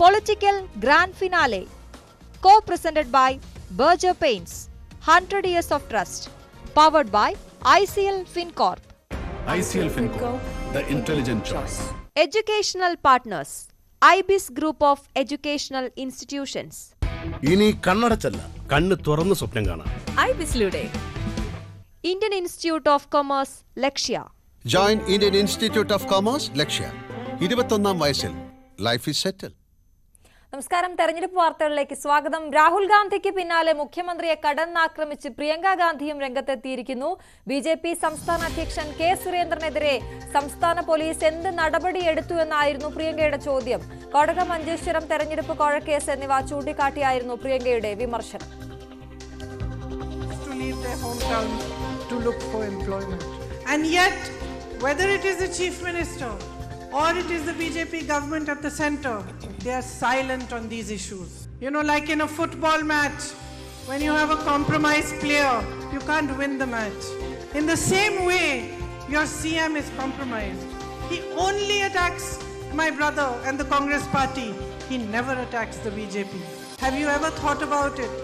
Political Grand Finale, co-presented by Berger Paints, 100 Years of Trust, powered by ICL FinCorp. ICL FinCorp, the intelligent choice. Educational partners, IBIS Group of Educational Institutions. ഇനി കണ്ണടച്ചല്ല, കണ്ണ് തുറന്ന് സ്വപ്നം കാണാം. IBISലൂടെ Indian Institute of Commerce, Lakshya. Join Indian Institute of Commerce, Lakshya. 21ാം വയസ്സിൽ life is സെറ്റിൽ. നമസ്കാരം. തെരഞ്ഞെടുപ്പ് വാർത്തകളിലേക്ക് സ്വാഗതം. രാഹുൽ ഗാന്ധിക്ക് പിന്നാലെ മുഖ്യമന്ത്രിയെ കടന്നാക്രമിച്ച് പ്രിയങ്ക ഗാന്ധിയും രംഗത്തെത്തിയിരിക്കുന്നു. ബി.ജെ.പി. സംസ്ഥാന അധ്യക്ഷൻ കെ സുരേന്ദ്രനെതിരെ സംസ്ഥാന പോലീസ് എന്ത് നടപടിയെടുത്തു എന്നായിരുന്നു പ്രിയങ്കയുടെ ചോദ്യം. കൊടക് മഞ്ചേശ്വരം തെരഞ്ഞെടുപ്പ് കോഴക്കേസ് എന്നിവ ചൂണ്ടിക്കാട്ടിയായിരുന്നു പ്രിയങ്കയുടെ വിമർശനം. To look for employment, and yet whether it is the chief minister or it is the BJP government at the center, they are silent on these issues. You know, like in a football match, when you have a compromised player, you can't win the match. In the same way, your CM is compromised. He only attacks my brother and the Congress party. He never attacks the BJP. Have you ever thought about it?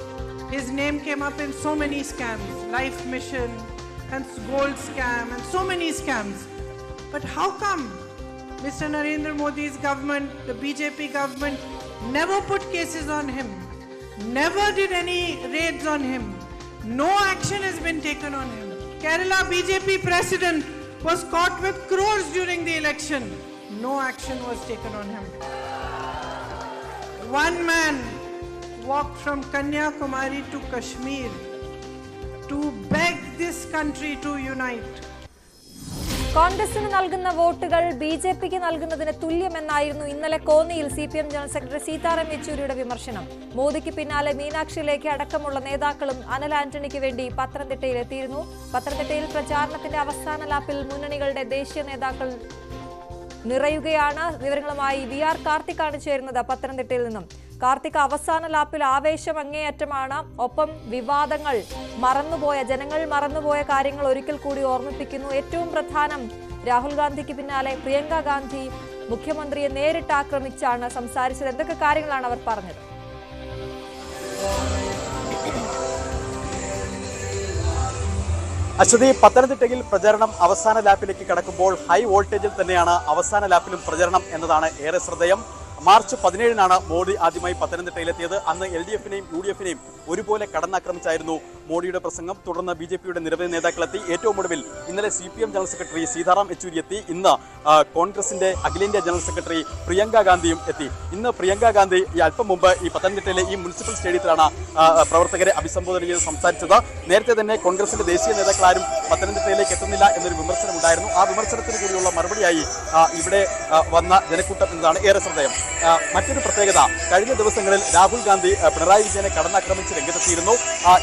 His name came up in so many scams, Life Mission and gold scam and so many scams. But how come Mr. Narendra Modi's government, the BJP government, never put cases on him, never did any raids on him, no action has been taken on him? Kerala BJP president was caught with crores during the election, no action was taken on him. One man walked from Kanyakumari to Kashmir to beg this country to unite. കോൺഗ്രസിന് നൽകുന്ന വോട്ടുകൾ ബി.ജെ.പിക്ക് നൽകുന്നതിന് തുല്യമെന്നായിരുന്നു ഇന്നലെ കോന്നിയിൽ CPM general secretary Sitaram യെച്ചൂരിയുടെ വിമർശനം. മോദിക്ക് പിന്നാലെ മീനാക്ഷി ലേഖി അടക്കമുള്ള നേതാക്കളും അനിൽ ആന്റണിക്ക് വേണ്ടി പത്തനംതിട്ടയിൽ എത്തിയിരുന്നു. പത്തനംതിട്ടയിൽ പ്രചാരണത്തിന്റെ അവസാന ലാപ്പിൽ മുന്നണികളുടെ ദേശീയ നേതാക്കൾ നിറയുകയാണ്. വിവരങ്ങളുമായി VR കാർത്തിക്കാണ് ചേരുന്നത് പത്തനംതിട്ടയിൽ നിന്നും. കാർത്തിക്, അവസാന ലാപ്പിൽ ആവേശം അങ്ങേയറ്റമാണ്. ഒപ്പം വിവാദങ്ങൾ ജനങ്ങൾ മറന്നുപോയ കാര്യങ്ങൾ ഒരിക്കൽ കൂടി ഓർമ്മിപ്പിക്കുന്നു. ഏറ്റവും പ്രധാനം, രാഹുൽ ഗാന്ധിക്ക് പിന്നാലെ പ്രിയങ്ക ഗാന്ധി മുഖ്യമന്ത്രിയെ നേരിട്ട് ആക്രമിച്ചാണ് സംസാരിച്ചത്. എന്തൊക്കെ കാര്യങ്ങളാണ് അവർ പറഞ്ഞത്? അശ്വതി, പത്തനംതിട്ടയിൽ പ്രചരണം അവസാന ലാപ്പിലേക്ക് കടക്കുമ്പോൾ ഹൈ വോൾട്ടേജിൽ തന്നെയാണ് അവസാന ലാപ്പിലും പ്രചരണം എന്നതാണ് ഏറെ ശ്രദ്ധേയം. മാർച്ച് 17-നാണ് മോദി ആദ്യമായി പത്തനംതിട്ടയിലെത്തിയത്. അന്ന് LDF-നെയും UDF-നെയും ഒരുപോലെ കടന്നാക്രമിച്ചായിരുന്നു മോഡിയുടെ പ്രസംഗം. തുടർന്ന് BJP-യുടെ നിരവധി നേതാക്കളെത്തി. ഏറ്റവും ഒടുവിൽ ഇന്നലെ CPM general secretary Sitaram Yechury എത്തി. ഇന്ന് കോൺഗ്രസിന്റെ അഖിലേന്ത്യാ ജനറൽ സെക്രട്ടറി പ്രിയങ്ക ഗാന്ധിയും എത്തി. ഇന്ന് പ്രിയങ്ക ഗാന്ധി അല്പം മുമ്പ് ഈ പത്തനംതിട്ടയിലെ ഈ മുനിസിപ്പൽ സ്റ്റേഡിയത്തിലാണ് പ്രവർത്തകരെ അഭിസംബോധന ചെയ്ത് സംസാരിച്ചത്. നേരത്തെ തന്നെ കോൺഗ്രസിന്റെ ദേശീയ നേതാക്കളാരും പത്തനംതിട്ടയിലേക്ക് എത്തുന്നില്ല എന്നൊരു വിമർശനം ഉണ്ടായിരുന്നു. ആ വിമർശനത്തിന് കൂടിയുള്ള മറുപടിയായി ഇവിടെ വന്ന ജനക്കൂട്ടം എന്നതാണ് ഏറെ ശ്രദ്ധേയം. മറ്റൊരു പ്രത്യേകത, കഴിഞ്ഞ ദിവസങ്ങളിൽ രാഹുൽ ഗാന്ധി പിണറായി വിജയനെ കടന്നാക്രമിച്ച് രംഗത്തെത്തിയിരുന്നു.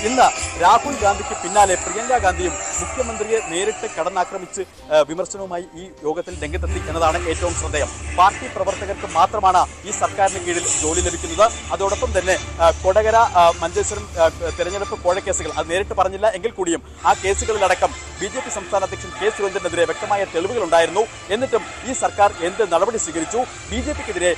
ഇന്ന് രാഹുൽ ഗാന്ധിക്ക് പിന്നാലെ പ്രിയങ്ക ഗാന്ധിയും മുഖ്യമന്ത്രിയെ നേരിട്ട് കടന്നാക്രമിച്ച് വിമർശനവുമായി ഈ യോഗത്തിൽ രംഗത്തെത്തി എന്നതാണ് ഏറ്റവും ശ്രദ്ധേയം. പാർട്ടി പ്രവർത്തകർക്ക് മാത്രമാണ് ഈ സർക്കാരിന് കീഴിൽ ജോലി ലഭിക്കുന്നത്. അതോടൊപ്പം തന്നെ കൊടകര മഞ്ചേശ്വരം തെരഞ്ഞെടുപ്പ് കോഴക്കേസുകൾ അത് നേരിട്ട് പറഞ്ഞില്ല എങ്കിൽ കൂടിയും ആ കേസുകളിലടക്കം BJP സംസ്ഥാന അധ്യക്ഷൻ കെ സുരേന്ദ്രനെതിരെ വ്യക്തമായ തെളിവുകൾ ഉണ്ടായിരുന്നു. എന്നിട്ടും ഈ സർക്കാർ എന്ത് നടപടി സ്വീകരിച്ചു? BJPക്കെതിരെ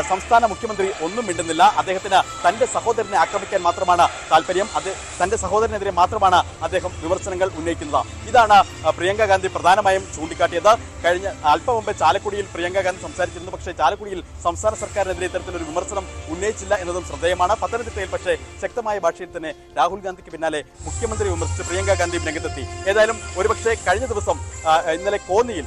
സംസ്ഥാന മുഖ്യമന്ത്രി ഒന്നും മിണ്ടുന്നില്ല. അദ്ദേഹത്തിന് തന്റെ സഹോദരനെ ആക്രമിക്കാൻ മാത്രമാണ് താല്പര്യം. അത് തന്റെ സഹോദരനെതിരെ മാത്രമാണ് അദ്ദേഹം വിമർശനങ്ങൾ ഉന്നയിക്കുന്നത്. ഇതാണ് പ്രിയങ്ക ഗാന്ധി പ്രധാനമായും ചൂണ്ടിക്കാട്ടിയത്. കഴിഞ്ഞ അല്പം മുമ്പ് ചാലക്കുടിയിൽ പ്രിയങ്ക ഗാന്ധി സംസാരിച്ചിരുന്നു. പക്ഷേ ചാലക്കുടിയിൽ സംസ്ഥാന സർക്കാരിനെതിരെ ഇത്തരത്തിലൊരു വിമർശനം ഉന്നയിച്ചില്ല എന്നതും ശ്രദ്ധേയമാണ്. പത്തനംതിട്ടയിൽ പക്ഷേ ശക്തമായ ഭാഷയിൽ തന്നെ രാഹുൽ ഗാന്ധിക്ക് പിന്നാലെ മുഖ്യമന്ത്രി വിമർശിച്ച് പ്രിയങ്ക ഗാന്ധി രംഗത്തെത്തി. ഏതായാലും ഒരുപക്ഷെ കഴിഞ്ഞ ദിവസം ഇന്നലെ കോന്നിയിൽ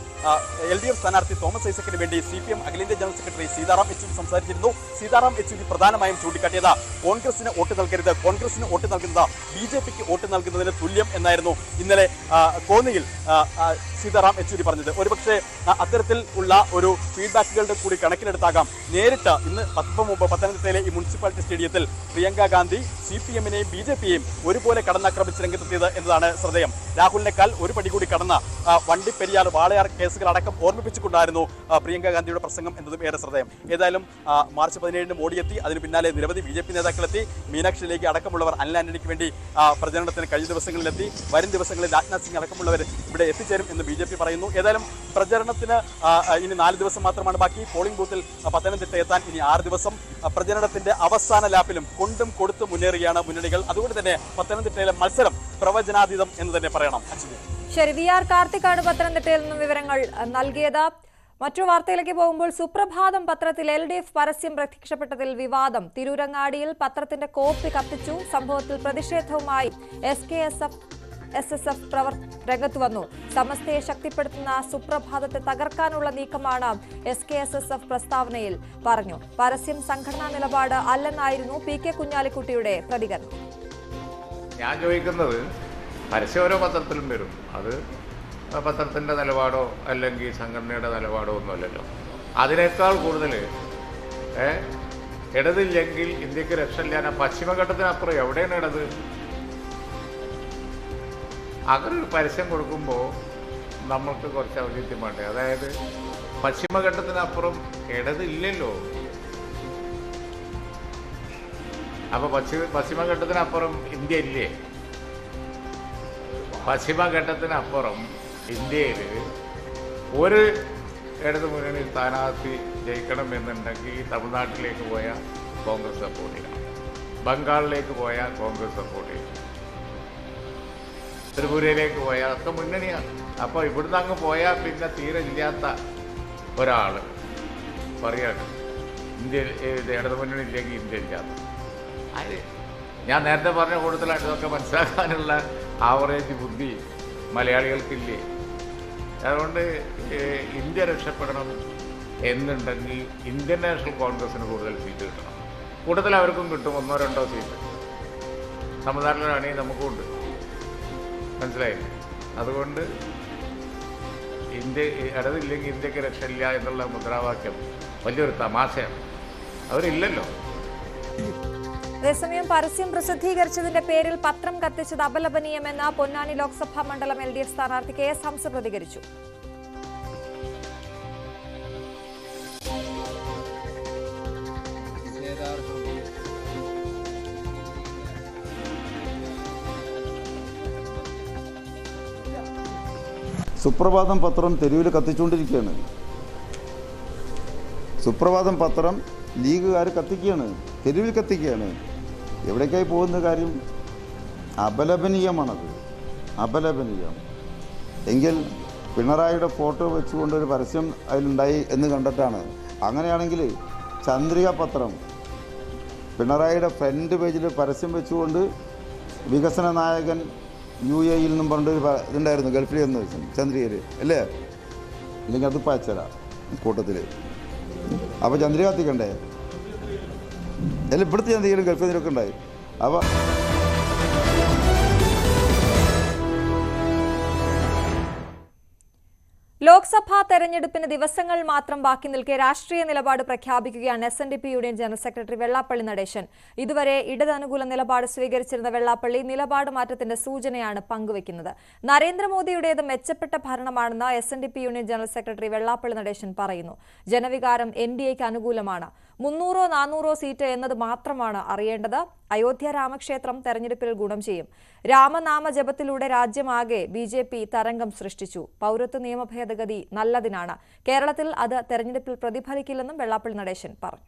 LDF സ്ഥാനാർത്ഥി തോമസ് ഐസക്കിന് വേണ്ടി CPM അഖിലേന്ത്യാ ജനറൽ സെക്രട്ടറി സീതാറാം യെച്ചൂരി സംസാരിച്ചിരുന്നു. സീതാറാം യെച്ചൂരി പ്രധാനമായും ചൂണ്ടിക്കാട്ടിയത് കോൺഗ്രസിന് വോട്ട് നൽകരുത്, കോൺഗ്രസിന് വോട്ട് നൽകുന്നത് BJPക്ക് വോട്ട് നൽകുന്നതിന് തുല്യം എന്നായിരുന്നു ഇന്നലെ കോന്നിയിൽ സീതാറാം യെച്ചൂരി പറഞ്ഞത്. ഒരുപക്ഷെ അത്തരത്തിൽ ഉള്ള ഒരു ഫീഡ്ബാക്കുകളുടെ കൂടി കണക്കിലെടുത്താകാം നേരിട്ട് ഇന്ന് മുമ്പ് പത്തനംതിട്ടയിലെ ഈ മുനിസിപ്പാലിറ്റി സ്റ്റേഡിയത്തിൽ പ്രിയങ്ക ഗാന്ധി CPM-നെയും BJP-യെയും ഒരുപോലെ കടന്നാക്രമിച്ച് രംഗത്തെത്തിയത് എന്നതാണ് ശ്രദ്ധേയം. രാഹുലിനേക്കാൾ ഒരു പടി കൂടി കടന്ന വണ്ടിപ്പെരിയാർ വാളയാർ കേസുകളടക്കം ഓർമ്മിപ്പിച്ചുകൊണ്ടായിരുന്നു പ്രിയങ്ക ഗാന്ധിയുടെ പ്രസംഗം എന്നതും ഏറെ ശ്രദ്ധേയം. ഏതായാലും മാർച്ച് 17-ന് മോഡി എത്തി. അതിന് പിന്നാലെ നിരവധി BJP നേതാക്കളെത്തി. മീനാക്ഷി ലേഖി അടക്കമുള്ളവർ അനിൽ ആന്റണിക്ക് വേണ്ടി പ്രചരണത്തിന് കഴിഞ്ഞ ദിവസങ്ങളിലെത്തി. വരും ദിവസങ്ങളിൽ രാജ്നാഥ് സിംഗ് അടക്കമുള്ളവർ ഇവിടെ എത്തിച്ചേരും എന്ന് BJP പറയുന്നു. ഏതായാലും പ്രചരണത്തിന് ഇനി 4 ദിവസം മാത്രമാണ് ബാക്കി. പോളിംഗ് ബൂത്തിൽ പത്തനംതിട്ട എത്താൻ ഇനി 6 ദിവസം. പ്രചരണത്തിന്റെ അവസാന ലാപ്പിലും കൊണ്ടും കൊടുത്തും മുന്നേറുകയാണ് മുന്നണികൾ. അതുകൊണ്ട് തന്നെ പത്തനംതിട്ടയിലെ മത്സരം പ്രവചനാതീതം എന്ന് തന്നെ പറയണം. ശരി, വി ആർ കാർത്തിക്കാണ് പത്തനംതിട്ടയിൽ നിന്നും വിവരങ്ങൾ നൽകിയത്. മറ്റു വാർത്തയിലേക്ക് പോകുമ്പോൾ സുപ്രഭാതം പത്രത്തിൽ LDF പരസ്യം പ്രത്യക്ഷപ്പെട്ടതിൽ വിവാദം. തിരൂരങ്ങാടിയിൽ പത്രത്തിന്റെ കോപ്പി കത്തിച്ചു. സംഭവത്തിൽ പ്രതിഷേധവുമായി SKSF രംഗത്ത് വന്നു. സമസ്തയെ ശക്തിപ്പെടുത്തുന്ന സുപ്രഭാതത്തെ തകർക്കാനുള്ള നീക്കമാണ് SKSF പ്രസ്താവനയിൽ പറഞ്ഞു. പരസ്യം സംഘടനാ നിലപാട് അല്ലെന്നായിരുന്നു PK കുഞ്ഞാലിക്കുട്ടിയുടെ പ്രതികരണം. ഞാൻ ചോദിക്കുന്നത്, പരസ്യം ഓരോ പത്രത്തിലും വരും. അത് പത്രത്തിൻ്റെ നിലപാടോ അല്ലെങ്കിൽ സംഘടനയുടെ നിലപാടോ ഒന്നുമല്ലല്ലോ. അതിനേക്കാൾ കൂടുതൽ ഇടതില്ലെങ്കിൽ ഇന്ത്യക്ക് രക്ഷയില്ല. പശ്ചിമഘട്ടത്തിനപ്പുറം എവിടെയാണ് ഇടത്? അങ്ങനെ ഒരു പരസ്യം കൊടുക്കുമ്പോൾ നമ്മൾക്ക് കുറച്ച് ഔചിത്യം വേണ്ടേ? അതായത് പശ്ചിമഘട്ടത്തിനപ്പുറം ഇടതില്ലല്ലോ. അപ്പോൾ പശ്ചിമഘട്ടത്തിനപ്പുറം ഇന്ത്യ ഇല്ലേ? പശ്ചിമഘട്ടത്തിനപ്പുറം ഇന്ത്യയിൽ ഒരു ഇടതു മുന്നണി സ്ഥാനാർത്ഥി ജയിക്കണമെന്നുണ്ടെങ്കിൽ തമിഴ്നാട്ടിലേക്ക് പോയാൽ കോൺഗ്രസ് സപ്പോർട്ട് ചെയ്യണം, ബംഗാളിലേക്ക് പോയാൽ കോൺഗ്രസ് സപ്പോർട്ട് ചെയ്യണം, ത്രിപുരയിലേക്ക് പോയാൽ ഒക്കെ മുന്നണിയാണ്. അപ്പോൾ ഇവിടുന്ന് അങ്ങ് പോയാൽ പിന്നെ തീരെ ഇല്ലാത്ത ഒരാൾ പറയാണ് ഇന്ത്യയിൽ ഇടതു മുന്നണി ഇല്ലെങ്കിൽ ഇന്ത്യ ഇല്ലാത്ത. അത് ഞാൻ നേരത്തെ പറഞ്ഞ കൂടുതലായിട്ട് ഇതൊക്കെ മനസ്സിലാക്കാനുള്ള ആവറേജ് ബുദ്ധി മലയാളികൾക്കില്ലേ? അതുകൊണ്ട് ഇന്ത്യ രക്ഷപ്പെടണം എന്നുണ്ടെങ്കിൽ ഇന്ത്യൻ നാഷണൽ കോൺഗ്രസിന് കൂടുതൽ സീറ്റ് കിട്ടണം. കൂടുതൽ അവർക്കും കിട്ടും, 1-2 സീറ്റ്. തമിഴ്നാട്ടിലാണെങ്കിൽ നമുക്കുണ്ട്, മനസ്സിലായില്ലേ? അതുകൊണ്ട് ഇന്ത്യ ഇടതില്ലെങ്കിൽ ഇന്ത്യക്ക് രക്ഷയില്ല എന്നുള്ള മുദ്രാവാക്യം വലിയൊരു തമാശയാണ്. അവരില്ലല്ലോ. അതേസമയം പരസ്യം പ്രസിദ്ധീകരിച്ചതിന്റെ പേരിൽ പത്രം കത്തിച്ചത് അപലപനീയമെന്ന് പൊന്നാനി ലോക്സഭാ മണ്ഡലം LDF സ്ഥാനാർത്ഥി KS ഹംസ പ്രതികരിച്ചു. സുപ്രഭാതം പത്രം തെരുവിൽ കത്തിച്ചുകൊണ്ടിരിക്കുകയാണ്. സുപ്രഭാതം പത്രം ലീഗുകാർ കത്തിക്കുകയാണ്, തെരുവിൽ കത്തിക്കുകയാണ്. എവിടേക്കായി പോകുന്ന കാര്യം? അപലപനീയമാണത്, അപലപനീയം. എങ്കിൽ പിണറായിയുടെ ഫോട്ടോ വെച്ചുകൊണ്ടൊരു പരസ്യം അതിലുണ്ടായി എന്ന് കണ്ടിട്ടാണ്. അങ്ങനെയാണെങ്കിൽ ചന്ദ്രിക പത്രം പിണറായിയുടെ ഫ്രണ്ട് പേജിൽ പരസ്യം വെച്ചുകൊണ്ട് വികസന നായകൻ UAE നിന്നും പറഞ്ഞൊരു ഇതുണ്ടായിരുന്നു, ഗൾഫിൽ എന്ന് വെച്ചു ചന്ദ്രികയിൽ അല്ലേ? ഇല്ലെങ്കിൽ അത് പാച്ചര കൂട്ടത്തിൽ. അപ്പോൾ ചന്ദ്രിക കത്തിക്കണ്ടേ? അല്ല, ഇവിടുത്തെ ചന്ദ്രികയിലും ഗൾഫിലൊക്കെ ഉണ്ടായി. അപ്പോൾ ലോക്സഭാ തെരഞ്ഞെടുപ്പിന് ദിവസങ്ങൾ മാത്രം ബാക്കി നിൽക്കെ രാഷ്ട്രീയ നിലപാട് പ്രഖ്യാപിക്കുകയാണ് SNDP union general secretary Vellappally Natesan. ഇതുവരെ ഇടതനുകൂല നിലപാട് സ്വീകരിച്ചിരുന്ന വെള്ളാപ്പള്ളി നിലപാട് മാറ്റത്തിന്റെ സൂചനയാണ് പങ്കുവയ്ക്കുന്നത്. നരേന്ദ്രമോദിയുടേത് മെച്ചപ്പെട്ട ഭരണമാണെന്ന് SNDP union general secretary Vellappally Natesan പറയുന്നു. ജനവികാരം NDAക്ക് അനുകൂലമാണ്. 300-400 സീറ്റ് എന്നത് മാത്രമാണ് അറിയേണ്ടത്. അയോധ്യ രാമക്ഷേത്രം തെരഞ്ഞെടുപ്പിൽ ഗുണം ചെയ്യും. രാമനാമ ജപത്തിലൂടെ രാജ്യമാകെ BJP തരംഗം സൃഷ്ടിച്ചു. പൗരത്വ നിയമ ഭേദഗതി നല്ലതിനാണ്. കേരളത്തിൽ അത് തെരഞ്ഞെടുപ്പിൽ പ്രതിഫലിക്കില്ലെന്നും വെള്ളാപ്പള്ളി നടേശൻ പറഞ്ഞു.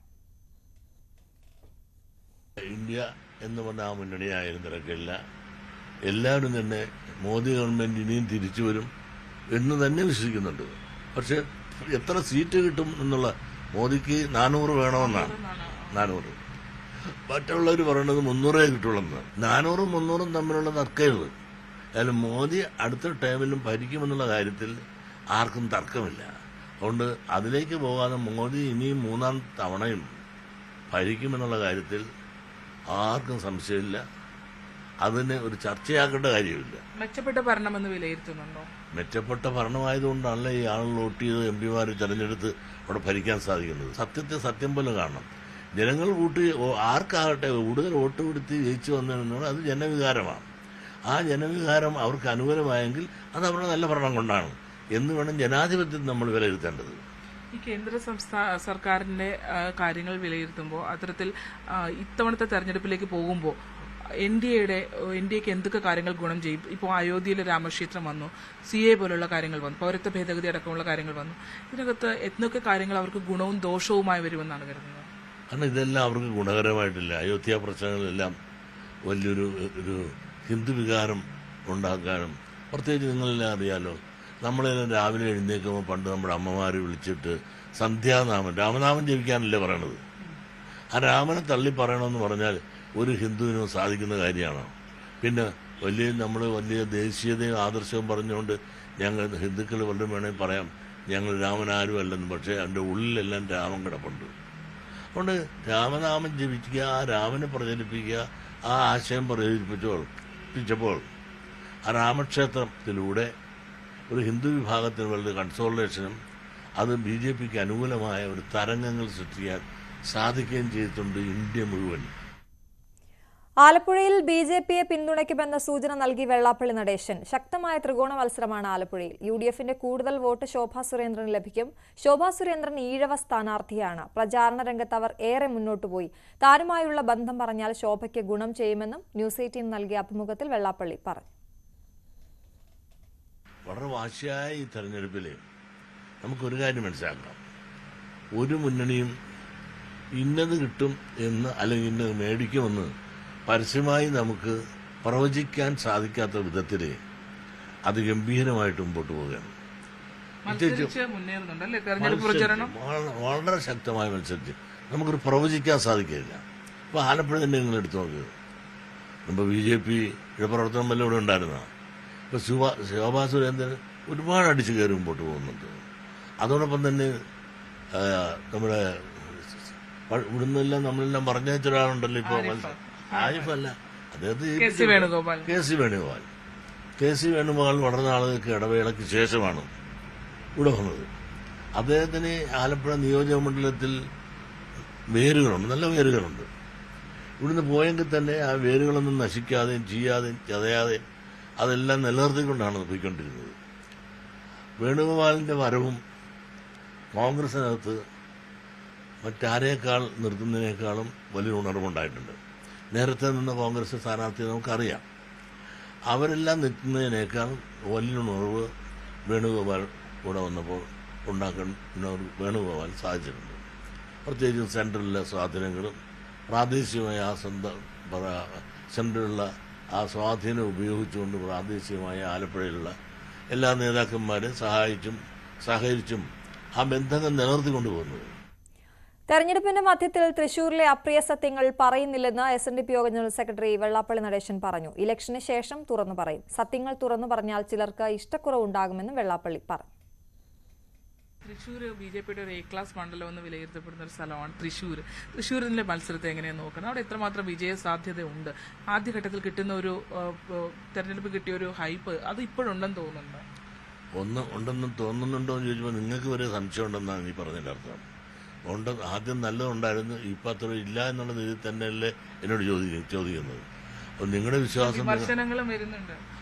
ഇന്ത്യ എന്ന് പറഞ്ഞ ആ മുന്നണിയായിരുന്നു തിരക്കില്ല. എല്ലാവരും തന്നെ മോദി ഗവൺമെന്റ് ഇനിയും തിരിച്ചു വരും എന്ന് തന്നെ വിശ്വസിക്കുന്നുണ്ട്. പക്ഷെ എത്ര സീറ്റ് കിട്ടും എന്നുള്ള, മോദിക്ക് 400 വേണമെന്നാണ്. 400. മറ്റുള്ളവർ പറയുന്നത് 300 കിട്ടുള്ളെന്ന്. 400-ഉം 300-ഉം തമ്മിലുള്ള തർക്കമുള്ളത്. അതിൽ മോദി അടുത്ത ടൈമിലും ഭരിക്കുമെന്നുള്ള കാര്യത്തിൽ ആർക്കും തർക്കമില്ല. അതുകൊണ്ട് അതിലേക്ക് പോകാതെ മോദി ഇനിയും 3ാം തവണയും ഭരിക്കുമെന്നുള്ള കാര്യത്തിൽ ആർക്കും സംശയമില്ല. അതിന് ഒരു ചർച്ചയാക്കേണ്ട കാര്യമില്ല. മെച്ചപ്പെട്ട ഭരണമെന്ന് വിലയിരുത്തുന്നുണ്ടോ? മെച്ചപ്പെട്ട ഭരണമായതുകൊണ്ടാണല്ലോ ഈ ആളുകൾ വോട്ട് ചെയ്ത് MP-മാർ തെരഞ്ഞെടുത്ത് അവിടെ ഭരിക്കാൻ സാധിക്കുന്നത്. സത്യത്തെ സത്യം പോലെ കാണണം. ജനങ്ങൾ വോട്ട് ആർക്കാകട്ടെ കൂടുതൽ വോട്ട് കൊടുത്ത് ജയിച്ചു വന്നതെന്നുള്ള അത് ജനവികാരമാണ്. ആ ജനവികാരം അവർക്ക് അനുകൂലമായെങ്കിൽ അത് അവരുടെ നല്ല ഭരണം കൊണ്ടാണ് എന്ന് വേണം ജനാധിപത്യത്തിൽ നമ്മൾ വിലയിരുത്തേണ്ടത്. ഈ കേന്ദ്ര സർക്കാരിന്റെ കാര്യങ്ങൾ വിലയിരുത്തുമ്പോൾ അത്തരത്തിൽ ഇത്തവണത്തെ തെരഞ്ഞെടുപ്പിലേക്ക് പോകുമ്പോൾ NDAക്ക് എന്തൊക്കെ കാര്യങ്ങൾ ഗുണം ചെയ്യും? ഇപ്പോൾ അയോധ്യയിലെ രാമക്ഷേത്രം വന്നു, CA പോലുള്ള കാര്യങ്ങൾ വന്നു, പൗരത്വ ഭേദഗതി അടക്കമുള്ള കാര്യങ്ങൾ വന്നു. ഇതിനകത്ത് എന്തൊക്കെ കാര്യങ്ങൾ അവർക്ക് ഗുണവും ദോഷവുമായി വരുമെന്നാണ് കരുതുന്നത്? കാരണം ഇതെല്ലാം അവർക്ക് ഗുണകരമായിട്ടില്ല. അയോധ്യ പ്രശ്നങ്ങളെല്ലാം വലിയൊരു ഹിന്ദു വികാരം ഉണ്ടാക്കാനും, പ്രത്യേകിച്ച് നിങ്ങളെല്ലാം അറിയാലോ, നമ്മളെല്ലാം രാവിലെ എഴുന്നേൽക്കുമ്പോൾ പണ്ട് നമ്മുടെ അമ്മമാർ വിളിച്ചിട്ട് സന്ധ്യാനാമം, രാമനാമം ജപിക്കാനല്ലേ പറയണത്. ആ രാമനെ തള്ളി പറയണമെന്ന് പറഞ്ഞാൽ ഒരു ഹിന്ദുവിനും സാധിക്കുന്ന കാര്യമാണോ? പിന്നെ നമ്മൾ വലിയ ദേശീയതയും ആദർശവും പറഞ്ഞുകൊണ്ട് ഞങ്ങൾ ഹിന്ദുക്കൾ വല്ലതും വേണമെങ്കിൽ പറയാം ഞങ്ങൾ രാമനാരും അല്ലെന്ന്. പക്ഷേ അതിൻ്റെ ഉള്ളിലെല്ലാം രാമൻ കിടപ്പുണ്ട്. അതുകൊണ്ട് രാമനാമം ജപിക്കുക, ആ രാമനെ പ്രചരിപ്പിക്കുക, ആ ആശയം പ്രചരിപ്പിച്ചപ്പോൾ ആ രാമക്ഷേത്രത്തിലൂടെ ഒരു ഹിന്ദു വിഭാഗത്തിന് വളരെ കൺസോളേഷനും അത് BJPക്ക് അനുകൂലമായ ഒരു തരംഗങ്ങൾ സൃഷ്ടിക്കാൻ സാധിക്കുകയും ചെയ്തിട്ടുണ്ട് ഇന്ത്യ മുഴുവൻ. ആലപ്പുഴയിൽ BJPയെ പിന്തുണയ്ക്കുമെന്ന സൂചന നൽകി വെള്ളാപ്പള്ളി നടേശൻ. ശക്തമായ ത്രികോണ മത്സരമാണ് ആലപ്പുഴയിൽ. UDFന്റെ കൂടുതൽ വോട്ട് ശോഭാ സുരേന്ദ്രന് ലഭിക്കും. ശോഭാ സുരേന്ദ്രൻ ഈഴവ സ്ഥാനാർത്ഥിയാണ്. പ്രചാരണ രംഗത്ത് അവർ ഏറെ മുന്നോട്ട് പോയി. താനുമായുള്ള ബന്ധം പറഞ്ഞാൽ ശോഭയ്ക്ക് ഗുണം ചെയ്യുമെന്നും ന്യൂസ് 18 നൽകിയ അഭിമുഖത്തിൽ വെള്ളാപ്പള്ളി പറഞ്ഞു. വളരെ വാശിയായ ഈ തെരഞ്ഞെടുപ്പിൽ നമുക്കൊരു കാര്യം മനസ്സിലാക്കാം. ഒരു മുന്നണിയും ഇന്നത് കിട്ടും എന്ന് അല്ലെങ്കിൽ ഇന്നത് മേടിക്കുമെന്ന് പരസ്യമായി നമുക്ക് പ്രവചിക്കാൻ സാധിക്കാത്ത വിധത്തിൽ അതിഗംഭീരമായിട്ട് മുമ്പോട്ട് പോവുകയാണ്. വളരെ ശക്തമായ മത്സരിച്ച് നമുക്കൊരു പ്രവചിക്കാൻ സാധിക്കില്ല. ഇപ്പോൾ ആലപ്പുഴ തന്നെ നിങ്ങൾ എടുത്തു നോക്കുക. ഇപ്പോൾ BJPയുടെ പ്രവർത്തനം വല്ല ഇവിടെ ഉണ്ടായിരുന്ന ഇപ്പോൾ ശോഭാ സുരേന്ദ്രൻ ഒരുപാട് അടിച്ചു കയറി മുമ്പോട്ട് പോകുന്നുണ്ട്. അതോടൊപ്പം തന്നെ നമ്മുടെ ഇവിടുന്നെല്ലാം നമ്മളെല്ലാം പറഞ്ഞയച്ച ഒരാളുണ്ടല്ലോ ഇപ്പോൾ, ആരിഫല്ല, അദ്ദേഹത്തെ KC വേണുഗോപാൽ വളരെ നാളുകൾക്ക് ഇടവേളയ്ക്ക് ശേഷമാണ് ഇവിടെ വന്നത്. അദ്ദേഹത്തിന് ആലപ്പുഴ നിയോജക മണ്ഡലത്തിൽ വേരുകളുണ്ട്, നല്ല വേരുകളുണ്ട്. ഇവിടുന്ന് പോയെങ്കിൽ തന്നെ ആ വേരുകളൊന്നും നശിക്കാതെയും ചെയ്യാതെയും ചതയാതെയും അതെല്ലാം നിലനിർത്തിക്കൊണ്ടാണ് പോയിക്കൊണ്ടിരുന്നത്. വേണുഗോപാലിന്റെ വരവും കോൺഗ്രസിനകത്ത് മറ്റാരേക്കാൾ നിർത്തുന്നതിനേക്കാളും വലിയ ഉണർവുണ്ടായിട്ടുണ്ട്. നേരത്തെ നിന്ന കോൺഗ്രസ് സ്ഥാനാർത്ഥി നമുക്കറിയാം. അവരെല്ലാം നിൽക്കുന്നതിനേക്കാൾ വലിയ ഉണർവ് വേണുഗോപാൽ കൂടെ വന്നപ്പോൾ ഉണ്ടാക്കാൻ വേണുഗോപാൽ സാധിച്ചിട്ടുണ്ട്. പ്രത്യേകിച്ചും സെൻട്രലിലെ സ്വാധീനങ്ങളും പ്രാദേശികമായ ആ സെൻട്രലിലുള്ള ആ സ്വാധീനം ഉപയോഗിച്ചുകൊണ്ട് പ്രാദേശികമായ ആലപ്പുഴയിലുള്ള എല്ലാ നേതാക്കന്മാരെയും സഹകരിച്ചും ആ ബന്ധങ്ങൾ നിലനിർത്തിക്കൊണ്ടു പോകുന്നത്. തെരഞ്ഞെടുപ്പിന്റെ മധ്യത്തിൽ തൃശൂരിലെ അപ്രിയ സത്യങ്ങൾ പറയുന്നില്ലെന്ന് SNDP യോഗം ജനറൽ സെക്രട്ടറി വെള്ളാപ്പള്ളി നടേശൻ പറഞ്ഞു. ഇലക്ഷന് ശേഷം തുറന്നു പറയും. സത്യങ്ങൾ തുറന്നു പറഞ്ഞാൽ ചിലർക്ക് ഇഷ്ടക്കുറവുണ്ടാകുമെന്നും വെള്ളാപ്പള്ളി പറഞ്ഞു. തൃശ്ശൂർ BJPയുടെ ഒരു A-ക്ലാസ് മണ്ഡലം എന്ന് വിലയിരുത്തപ്പെടുന്ന ഒരു സ്ഥലമാണ് തൃശ്ശൂരിലെ മത്സരത്തെ എങ്ങനെയാണ് നോക്കുന്നത്? അവിടെ എത്രമാത്രം വിജയ സാധ്യതയുണ്ട്? ആദ്യഘട്ടത്തിൽ കിട്ടുന്ന ഒരു തെരഞ്ഞെടുപ്പ് കിട്ടിയ ഒരു ഹൈപ്പ് അത് ഇപ്പോഴുണ്ടെന്ന് തോന്നുന്നുണ്ടോ? ഉണ്ടെന്ന് തോന്നുന്നുണ്ടോ എന്ന് ചോദിക്കുമ്പോൾ നിങ്ങൾക്ക് ഒരു സംശയം ഉണ്ടെന്നാണ് നീ പറഞ്ഞതിൻ്റെ അർത്ഥം. ആദ്യം നല്ലതുണ്ടായിരുന്നു, ഇപ്പം അത്ര ഇല്ല എന്നുള്ള രീതിയിൽ തന്നെയല്ലേ എന്നോട് ചോദിക്കുന്നത്. അപ്പോൾ നിങ്ങളുടെ വിശ്വാസം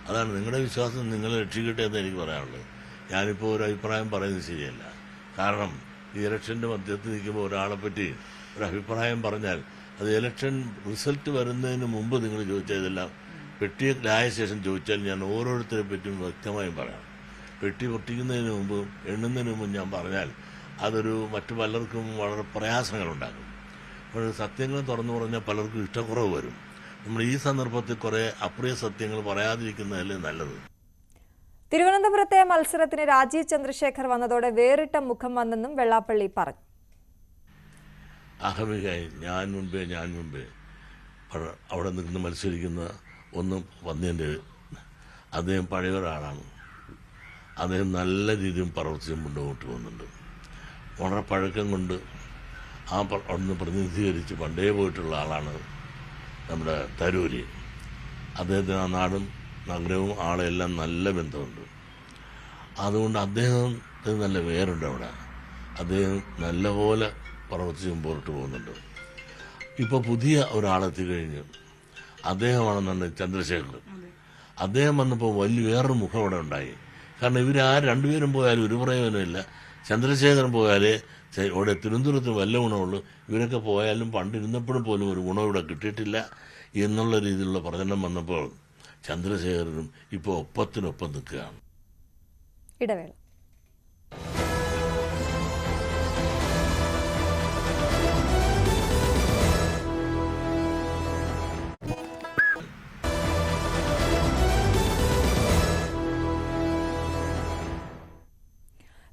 അതാണ്, നിങ്ങളുടെ വിശ്വാസം നിങ്ങളെ രക്ഷിക്കട്ടെ എന്ന് എനിക്ക് പറയാനുള്ളത്. ഞാനിപ്പോൾ ഒരു അഭിപ്രായം പറയുന്നത് ശരിയല്ല. കാരണം ഈ ഇലക്ഷൻ്റെ മധ്യത്തിൽ നിൽക്കുമ്പോൾ ഒരാളെ പറ്റി ഒരു അഭിപ്രായം പറഞ്ഞാൽ അത് ഇലക്ഷൻ റിസൾട്ട് വരുന്നതിന് മുമ്പ് നിങ്ങൾ ചോദിച്ചതെല്ലാം പെട്ടിയായ ശേഷം ചോദിച്ചാൽ ഞാൻ ഓരോരുത്തരെ പറ്റിയും വ്യക്തമായും പറയാം. പെട്ടി പൊട്ടിക്കുന്നതിന് മുമ്പ് എണ്ണുന്നതിന് മുമ്പ് ഞാൻ പറഞ്ഞാൽ അതൊരു മറ്റു പലർക്കും വളരെ പ്രയാസങ്ങളുണ്ടാകും. അപ്പോൾ സത്യങ്ങൾ തുറന്നു പറഞ്ഞാൽ പലർക്കും ഇഷ്ടക്കുറവ് വരും. നമ്മൾ ഈ സന്ദർഭത്തിൽ കുറേ അപ്രിയ സത്യങ്ങൾ പറയാതിരിക്കുന്നതല്ലേ നല്ലത്. തിരുവനന്തപുരത്തെ മത്സരത്തിന് രാജീവ് ചന്ദ്രശേഖർ വന്നതോടെ വേറിട്ട മുഖം വന്നെന്നും വെള്ളാപ്പള്ളി പറഞ്ഞു. അഹമികായി ഞാൻ മുമ്പേ അവിടെ നിന്ന് മത്സരിക്കുന്ന ഒന്നും വന്നതിൻ്റെ അദ്ദേഹം പഴയ ഒരാളാണ്. അദ്ദേഹം നല്ല രീതിയിൽ പ്രവർത്തിച്ച് മുന്നോട്ട് പോകുന്നുണ്ട്. വളരെ പഴക്കം കൊണ്ട് അവിടുന്ന് പ്രതിനിധീകരിച്ച് പണ്ടേ പോയിട്ടുള്ള ആളാണ് നമ്മുടെ തരൂര്. അദ്ദേഹത്തിന് ആ നാടും നഗരവും ആളെല്ലാം നല്ല ബന്ധമുണ്ട്. അതുകൊണ്ട് അദ്ദേഹത്തിന് നല്ല പേരുണ്ട് അവിടെ. അദ്ദേഹം നല്ലപോലെ പ്രവർത്തിച്ച് മുമ്പോട്ട് പോകുന്നുണ്ട്. ഇപ്പോൾ പുതിയ ഒരാളെത്തിക്കഴിഞ്ഞു, അദ്ദേഹമാണെന്നുണ്ട് ചന്ദ്രശേഖർ. അദ്ദേഹം വന്നപ്പോൾ വേറൊരു മുഖം അവിടെ ഉണ്ടായി. കാരണം രണ്ടുപേരും പോയാലും ഒരു പ്രയോജനമില്ല. ചന്ദ്രശേഖരൻ പോയാലേ ഇവിടെ തിരുവനന്തപുരത്തിന് വല്ല ഗുണമുള്ളൂ. ഇവരൊക്കെ പോയാലും പണ്ടിരുന്നപ്പോഴും പോലും ഒരു ഗുണം ഇവിടെ കിട്ടിയിട്ടില്ല എന്നുള്ള രീതിയിലുള്ള പ്രചരണം വന്നപ്പോൾ ചന്ദ്രശേഖരനും ഇപ്പോൾ ഒപ്പത്തിനൊപ്പം നിൽക്കുകയാണ്. ഇടവേള.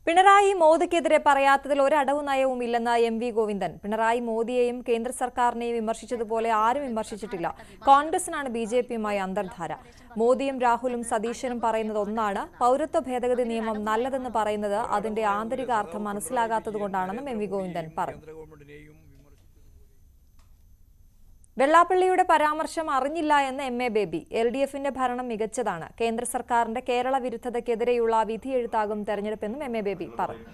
പിണറായി മോദിക്കെതിരെ പറയാത്തതിൽ ഒരടവു നയവും ഇല്ലെന്ന് എം.വി. ഗോവിന്ദൻ. പിണറായി മോദിയെയും കേന്ദ്ര സർക്കാരിനെയും വിമർശിച്ചതുപോലെ ആരും വിമർശിച്ചിട്ടില്ല. കോൺഗ്രസിനാണ് ബി.ജെ.പിയുമായി അന്തർധാര. മോദിയും രാഹുലും സതീശനും പറയുന്നത് ഒന്നാണ്. പൗരത്വ ഭേദഗതി നിയമം നല്ലതെന്ന് പറയുന്നത് അതിന്റെ ആന്തരിക അർത്ഥം മനസ്സിലാകാത്തതുകൊണ്ടാണെന്നും എം.വി. ഗോവിന്ദൻ പറഞ്ഞു. വെള്ളാപ്പള്ളിയുടെ പരാമർശം അറിഞ്ഞില്ല എന്ന് എം.എ. ബേബി. എൽ.ഡി.എഫിന്റെ ഭരണം മികച്ചതാണ്. കേന്ദ്ര സർക്കാരിന്റെ കേരള വിരുദ്ധതയ്ക്കെതിരെയുള്ള വിധിയെഴുത്താകും തെരഞ്ഞെടുപ്പെന്നും എം.എ. ബേബി പറഞ്ഞു.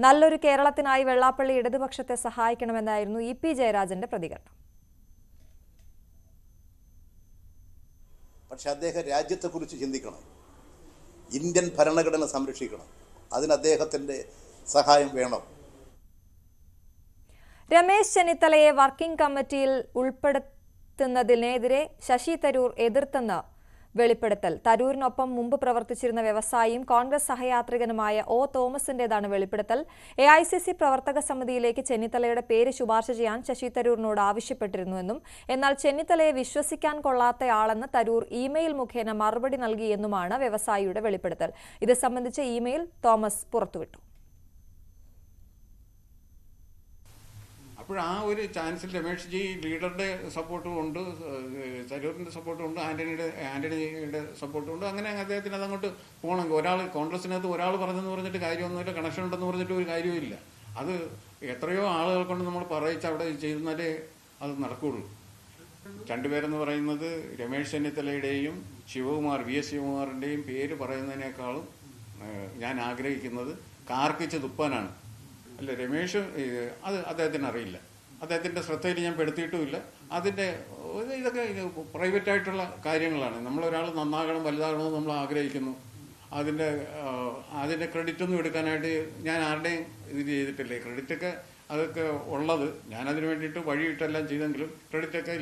നല്ലൊരു കേരളത്തിനായി വെള്ളാപ്പള്ളി ഇടതുപക്ഷത്തെ സഹായിക്കണമെന്നായിരുന്നു ഇ.പി. ജയരാജന്റെ പ്രതികരണം. പക്ഷെ അദ്ദേഹം രാജ്യത്തെക്കുറിച്ച് ചിന്തിക്കണം, ഇന്ത്യൻ ഭരണഘടന സംരക്ഷിക്കണം, അതിന് അദ്ദേഹത്തിൻ്റെ സഹായം വേണം. രമേശ് ചെന്നിത്തലയെ വർക്കിംഗ് കമ്മിറ്റിയിൽ ഉൾപ്പെടുത്തുന്നതിനെതിരെ ശശി തരൂർ എതിർത്തെന്ന് വെളിപ്പെടുത്തൽ. തരൂരിനൊപ്പം മുമ്പ് പ്രവർത്തിച്ചിരുന്ന വ്യവസായിയും കോൺഗ്രസ് സഹയാത്രികനുമായ ഒ. തോമസിന്റേതാണ് വെളിപ്പെടുത്തൽ. എ.ഐ.സി.സി. പ്രവർത്തക സമിതിയിലേക്ക് ചെന്നിത്തലയുടെ പേര് ശുപാർശ ചെയ്യാൻ ശശി തരൂരിനോട് ആവശ്യപ്പെട്ടിരുന്നുവെന്നും എന്നാൽ ചെന്നിത്തലയെ വിശ്വസിക്കാൻ കൊള്ളാത്തയാളെന്ന് തരൂർ ഇമെയിൽ മുഖേന മറുപടി നൽകിയെന്നുമാണ് വ്യവസായിയുടെ വെളിപ്പെടുത്തൽ. ഇത് സംബന്ധിച്ച ഇമെയിൽ തോമസ് പുറത്തുവിട്ടു. അപ്പോൾ ആ ഒരു ചാൻസിൽ രമേഷ് ജി ലീഡറുടെ സപ്പോർട്ടും ഉണ്ട്, തരൂരിൻ്റെ സപ്പോർട്ടും ഉണ്ട്, ആന്റണിയുടെ സപ്പോർട്ടും ഉണ്ട്. അങ്ങനെ അദ്ദേഹത്തിന് അതങ്ങോട്ട് പോകണമെങ്കിൽ ഒരാൾ കോൺഗ്രസിനകത്ത് ഒരാൾ പറഞ്ഞെന്ന് പറഞ്ഞിട്ട് കാര്യമൊന്നുമില്ല, കണക്ഷൻ ഉണ്ടെന്ന് പറഞ്ഞിട്ട് ഒരു കാര്യവുമില്ല. അത് എത്രയോ ആളുകൾ കൊണ്ട് നമ്മൾ പറയിച്ച് അവിടെ ചെയ്താലേ അത് നടക്കുകയുള്ളൂ. രണ്ടുപേരെന്ന് പറയുന്നത് രമേശ് ചെന്നിത്തലയുടെയും വി.എസ്. ശിവകുമാറിൻ്റെയും പേര് പറയുന്നതിനേക്കാളും ഞാൻ ആഗ്രഹിക്കുന്നത് കാർക്കിച്ച് തുപ്പാനാണ്. അല്ല, രമേശ് അത് അദ്ദേഹത്തിന് അറിയില്ല, അദ്ദേഹത്തിൻ്റെ ശ്രദ്ധയിൽ ഞാൻ പെടുത്തിയിട്ടുമില്ല. ഇതൊക്കെ പ്രൈവറ്റായിട്ടുള്ള കാര്യങ്ങളാണ്. നമ്മളൊരാൾ നന്നാകണം, വലുതാകണമെന്ന് നമ്മൾ ആഗ്രഹിക്കുന്നു. അതിൻ്റെ ക്രെഡിറ്റൊന്നും എടുക്കാനായിട്ട് ഞാൻ ആരുടെയും ഇത് ചെയ്തിട്ടില്ലേ. ക്രെഡിറ്റൊക്കെ അതൊക്കെ ഉള്ളത് ഞാനതിന് വേണ്ടിയിട്ട് വഴിയിട്ടെല്ലാം ചെയ്തെങ്കിലും ക്രെഡിറ്റൊക്കെ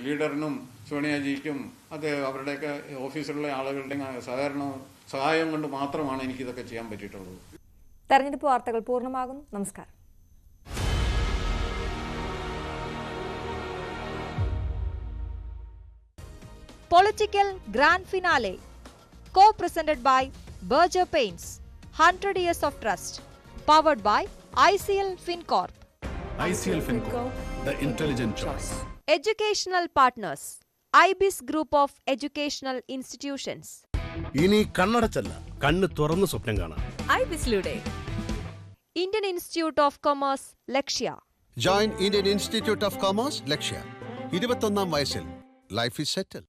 ലീഡറിനും സോണിയാജിക്കും അവരുടെയൊക്കെ ഓഫീസിലുള്ള ആളുകളുടെയും സഹായം കൊണ്ട് മാത്രമാണ് എനിക്കിതൊക്കെ ചെയ്യാൻ പറ്റിയിട്ടുള്ളത്. തെരഞ്ഞെടുപ്പ് വാർത്തകൾ പൂർണ്ണമാകുന്നു. നമസ്കാരം. Political Grand Finale, co-presented by Berger Paints, 100 years of trust, powered by ICL FinCorp. ICL FinCorp, the intelligent choice. Educational partners, IBIS Group of Educational Institutions. ഇനി കണ്ണടച്ചല്ല, കണ്ണ് തുറന്ന് സ്വപ്നം കാണാം. IBISലൂടെ Indian Institute of Commerce, Lakshya. Join Indian Institute of Commerce, Lakshya. 21-ാം വയസ്സിൽ life is settle.